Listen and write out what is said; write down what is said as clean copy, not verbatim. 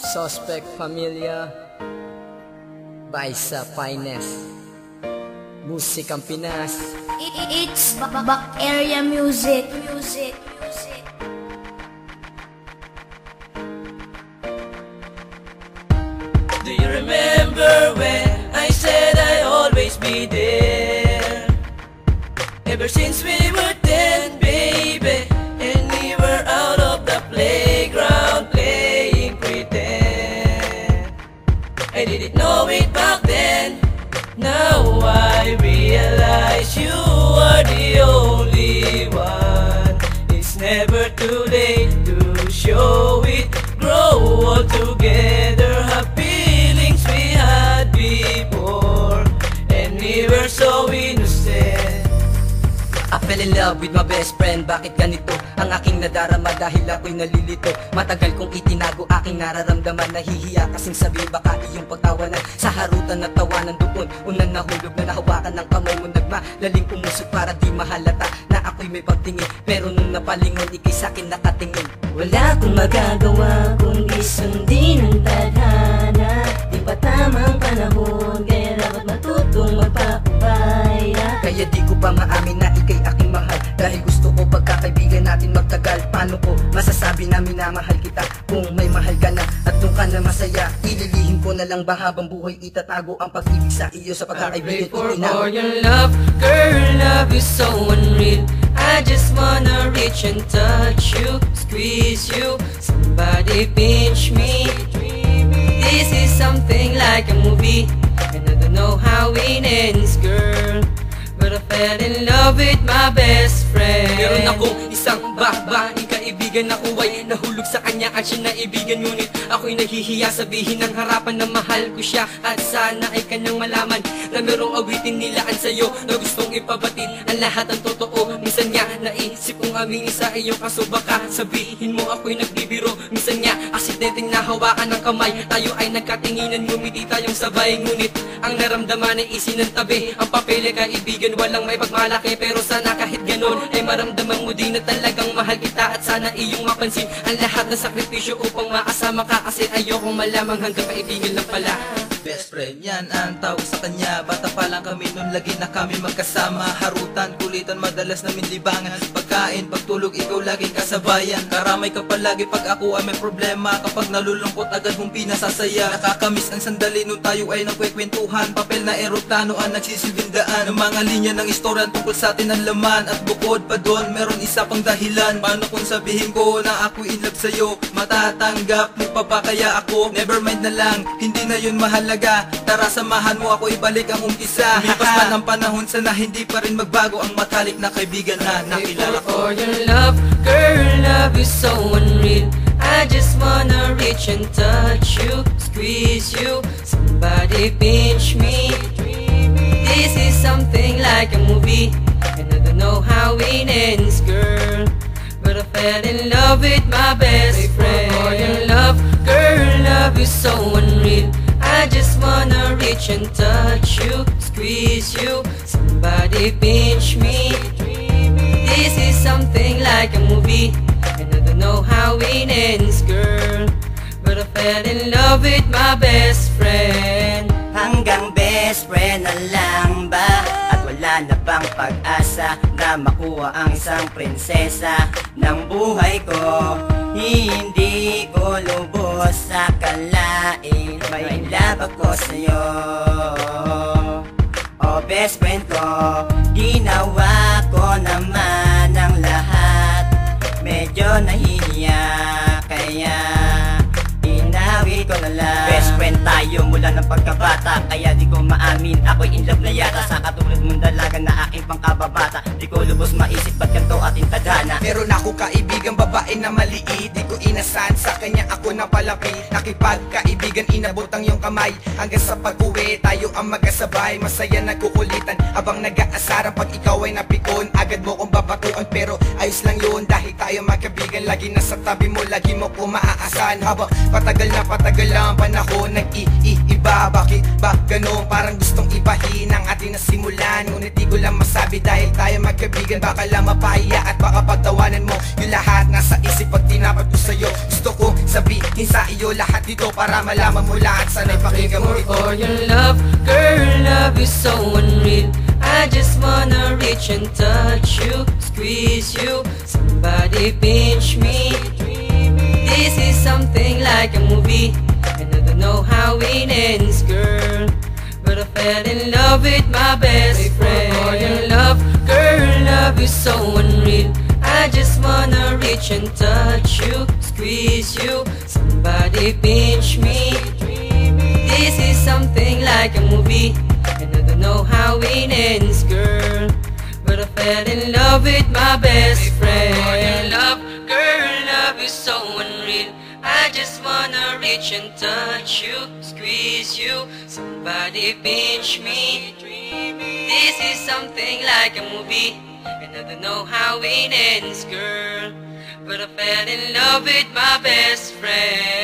Suspect Familia by sa Finest Musikang Pinas. It's back area music. Do you remember when I said I'd always be there? Ever since we were 10, baby, and we were out of the playground playing pretend. I didn't know it back then. Now I realize you are the only one. It's never too late to show it. Grow all together, have feelings we had before, and we were so innocent. I fell in love with my best friend. Bakit ganito ang aking nadarama dahil ako'y nalilito? Matagal kong itinago aking nararamdaman. Nahihiya kasing sabihin baka iyong pagtawanan. Sa harutan na tawanan doon unang nahulog na nahawakan ng kamay mo. Nagmalaling umusok para di mahalata na ako'y may pagtingin. Pero nung napalingon ikay sa'kin nakatingin. Wala akong magagawa kundi sundin ang tadhana. Di pa tamang panahon kaya dapat matutong magpakubaya. Kaya di ko pa maamin na ikay aking mahal, dahil gusto ko pagkakaibigan natin magtagal. Paano ko masasabi na minamahal kita kung may mahal ka na at doon ka na masaya? Ililihim ko na lang ba habang buhay itatago ang pag-ibig sa iyo sa pagkakaibigan For your love, girl, love is so unreal. I just wanna reach and touch you, squeeze you, somebody pinch me. This is something like a movie, and I don't know how it ends, girl, but I fell in love with my best friend. Meron akong isang babaeng kaibigan na ay nahulog sa kanya at siya naibigan. Ngunit ako'y nahihiya sabihin ng harapan na mahal ko siya. At sana ay kanyang malaman na merong awitin nilaan sa'yo na gustong ipabatid ang lahat ng totoo. Minsan nga naisip kong aming sa iyong kaso baka sabihin mo ako'y nagbibiro. Minsan nga aksidenteng nahawakan ng kamay, tayo ay nagkatinginan, ngumiti tayong sabay. Ngunit ang naramdaman ay isinantabi ang papel ay kaibigan. Walang may pagmalaki pero sana kahit ganon ay maramdaman mo din na talagang mahal kita. At sana iyong mapansin ang lahat ng sakripisyo upang makasama ka, kasi ayokong malamang hanggang kaibigan lang pala. Best friend, yan ang tawag sa kanya. Bata pa lang kami nun, lagi na kami magkasama. Harutan, kulitan, madalas namin libangan. Pagkain, pagtulog, ikaw laging kasabayan. Karamay ka palagi pag ako ay may problema. Kapag nalulungkot, agad mong pinasasaya. Nakakamiss ang sandali nung tayo ay nagkwekwentuhan. Papel na eroplano ang nagsisilbing daan. Ang mga linya ng istorya tungkol sa atin ang laman. At bukod pa doon, meron isa pang dahilan. Paano kung sabihin ko na ako in love sa'yo? Matatanggap mo pa ba kaya ako? Never mind na lang, hindi na yun mahalaga. Tara samahan mo ako ibalik ang umpisa. Lumipas man ang panahon, sana hindi pa rin magbago ang matalik na kaibigan na nakilala ko. For your love, girl, love is so unreal. I just wanna reach and touch you, squeeze you, somebody pinch me. This is something like a movie, and I don't know how it ends, girl, but I fell in love with my best friend. For your love, girl, love is so unreal. I just wanna reach and touch you, squeeze you, somebody pinch me. This is something like a movie, and I don't know how it ends, girl, but I fell in love with my best friend. Hanggang best friend na lang ba? At wala na bang pag-asa na makuha ang isang prinsesa ng buhay ko? Hindi ko lubos akalain may love ako sa'yo. Oh best friend ko, ginawa ko naman ang lahat. Medyo nahihiya kaya inawi ko na lang. Best friend tayo mula ng pagkabata, kaya di ko maamin ako'y in love na yata. Sa katulad mong dalaga na aking pangkababata, di ko lubos maisip ba't ganito ating tadhana. Meron ako kaibigang babae na maliit, di ko inasahan sa kanya ako napalapit. Nakipagkaibigan inabot ang iyong kamay, hanggang sa pag-uwi tayo ang magkasabay. Masaya nagkukulitan Abang nag-aasara pag ikaw ay napikon, agad mo kong babatuan, pero ayos lang yun dahil tayo magkaibigan. Lagi nasa tabi mo, lagi mo ko maaasahan. Habang patagal lang ang panahon, nag-iiba. Bakit ba ganun? Parang gustong ibahin ang ating nasimulan, ngunit di ko lang masabi dahil tayo magkaibigan. Baka lang mapahiya at baka pagtawanan mo yung lahat nasa isip pag tinapat ko sa'yo. Gusto ko sabihin sa iyo lahat dito para malaman mo lahat. Sana'y pakinggan mo ito. For your love, girl, love is so unreal. I just wanna reach and touch you, squeeze you, somebody pinch me. This is something like a movie, and I don't know how it ends, girl, but I fell in love with my best friend. For your love, girl, love is so unreal. I just wanna reach and touch you, squeeze you, somebody pinch me. This is something like a movie, and I don't know how it ends, girl, but I fell in love with my best friend. For your love, girl, love is so unreal. I just wanna reach and touch you, squeeze you, somebody pinch me. This is something like a movie, and I don't know how it ends, girl, but I fell in love with my best friend.